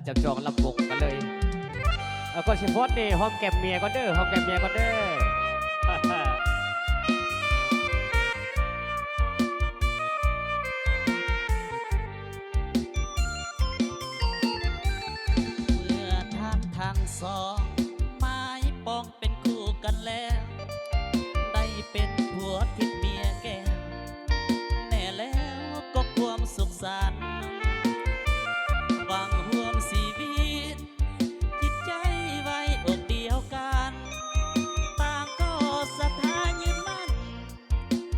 จับจองลำวงกันเลยก็เฉพาะนี่หอมแก้มเมียก็เด้อหอมแก้มเมียก็เด้อ เมื่อท่านทางสองไม้ปองเป็นคู่กันแล้ว ได้เป็นผัวทิพย์เมียแก้วแน่แล้วก็ความสุขสันต์หวังห่วมชีวิตจิตใจไว้อกเดียวกันต่างก็ศรัทธายืนมั่น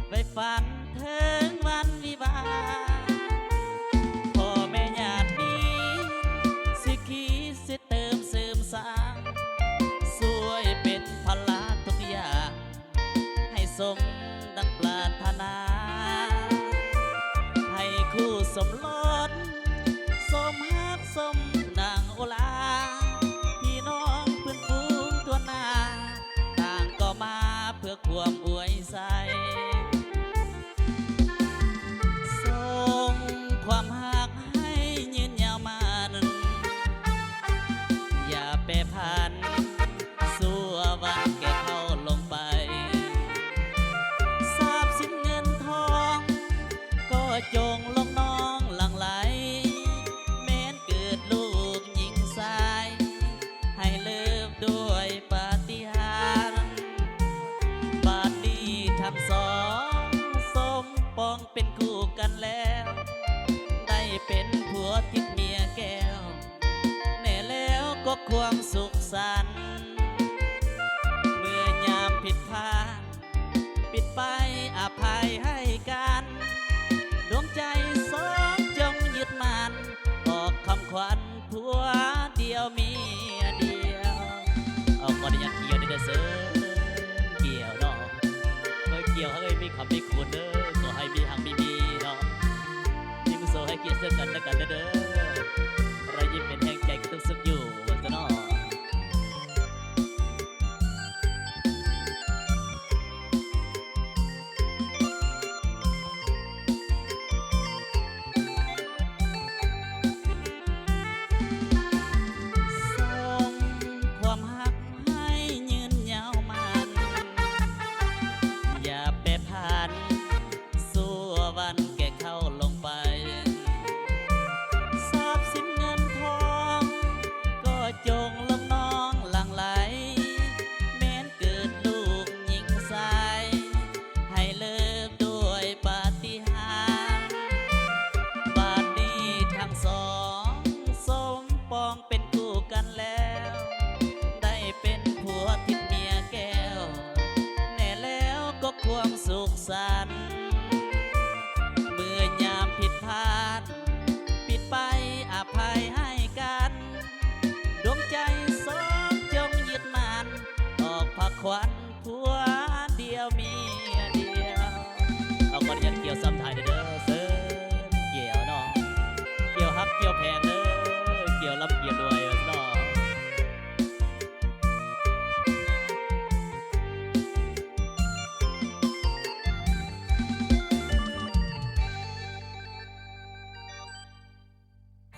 ไว้ฝันถึงวันวิวาห์พ่อแม่ญาติมีสิคิดสิเติมเสริมสร้างสวยเป็นพลาทุกอย่างให้สมดังปรารถนา ให้คู่สมรสสมฮักสมนางโอลาพี่น้องเพื่อนฝูงทั่วหน้าต่างก็มาเพื่อความอวยใสส่งความฮักให้ยืนยาวมานั้นอย่าแปรผันสู่วันแก่เขาลงไปทราบสิ้นเงินทองก็จงลงน้องหลั่งไหลแม้นเกิดลูกหญิงชายให้เลิฟด้วยปาฏิหาริย์บาดนี้ทั้งสองสมปองเป็นคู่กันแล้วได้เป็นผัวทิพย์เมียแก้วแน่แล้วก็ความสุขสันต์เมื่อยามผิดพลาดปิดไปอภัยให้กันดวงใจสองจงยึดมันออกคำขวัญผัวเดียวเมียเดียวเอาก่อนได้ยังเกี่ยวในเด้อเสือเกี่ยวเนาะเมื่อเกี่ยวเฮ้ยมีคำมีคุณเด้อก็ให้มีหังมีเนาะยิ้มโซให้เกียรติซึ่งกันและกันเด้ออะไรยิ้มเป็นแห่งใจก็ต้องสุขอยู่วันจะเนาะ ส่งความหักให้ยืนยาวมันอย่าแปรผันสู่วันแก่เข้าลงไปทราบสิ้นเงินทองก็จงลงน้องหลั่งไหลแม้นเกิดลูกหญิงชายให้เลิกด้วยปาฏิหาริย์บาดนี้ทั้งสองสมปองเป็นคู่กันแล้วได้เป็นผัวทิพย์เมียแก้วแน่แล้วก็ความสุขสันต์เมื่อยามผิดพลาดปิดไปอภัยให้กันดวงใจสองจงยึดมันออกพักขวัญผัวเดียวเมียเดียวเอาก่อนยันเกี่ยวซ้ำไทยเด้อเซิร์เกี่ยวเนาะเกี่ยวฮักเกี่ยวแพงเด้อเกี่ยวลำเกี่ยวด้วยเนาะ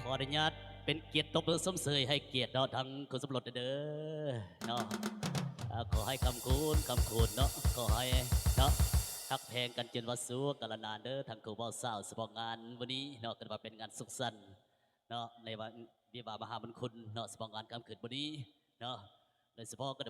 ขออนุญาตเป็นเกียรติตบมือสมเสยให้เกียรติเนาะทั้งคุณสมรสเด้อเนาะขอให้คำคูณเนาะขอให้เนาะทักแพงกันจนว่าสู้กันละนานเด้อทั้งคู่บ่าวสาวสปองงานวันนี้เนาะกันว่าเป็นงานสุขสันต์เนาะในวันวิวาห์มหามงคลเนาะสปองงานค่ำคืนวันนี้เนาะโดยเฉพาะก็